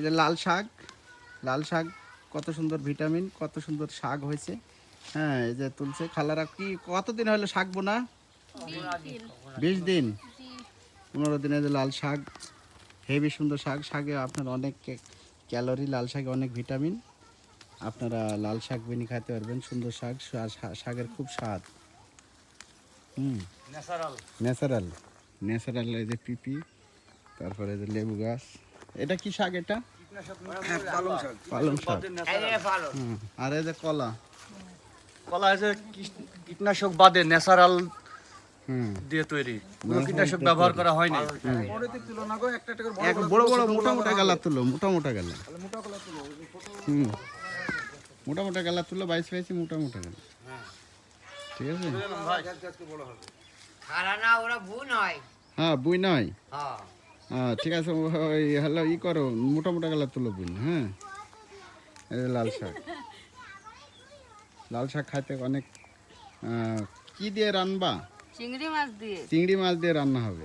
এই যে লাল শাক কত সুন্দর ভিটামিন, কত সুন্দর শাক হয়েছে। হ্যাঁ, এই যে তুলছে খালারা। কি কতদিন হলো শাক বোনা? 20 দিন, 15 দিনে যে লাল শাক, হেভি সুন্দর শাক। শাকে আপনার অনেক ক্যালোরি, লাল শাকে অনেক ভিটামিন। আপনারা লাল শাক বিনি খাইতে পারবেন। সুন্দর শাক, শাকের খুব স্বাদ। Natural natural. এই যে পিপি, তারপরে যে লেবু গাছ। এটা কি শাক? এটা পালং শাক। আর এই যে কলা কলা যে কীটনাশক বাদে ন্যাচারাল দিয়ে তৈরি, কোনো কীটনাশক ব্যবহার করা হয়নি। বড় বড় মোটা মোটা গালা তুলো, মোটা মোটা গালা। মোটা মোটা গালা তুলো, 22 মোটা মোটা গালা। ঠিক আছে। হ্যাঁ, বুই নয়। হ্যাঁ, ঠিক আছে। ওই হ্যালো ই করো, মোটা মোটা গালা তুলো বুন। হ্যাঁ, এই যে লাল শাক। লাল শাক খাইতে অনেক কি দিয়ে রান্না? চিংড়ি মাছ দিয়ে। চিংড়ি মাছ দিয়ে রান্না হবে।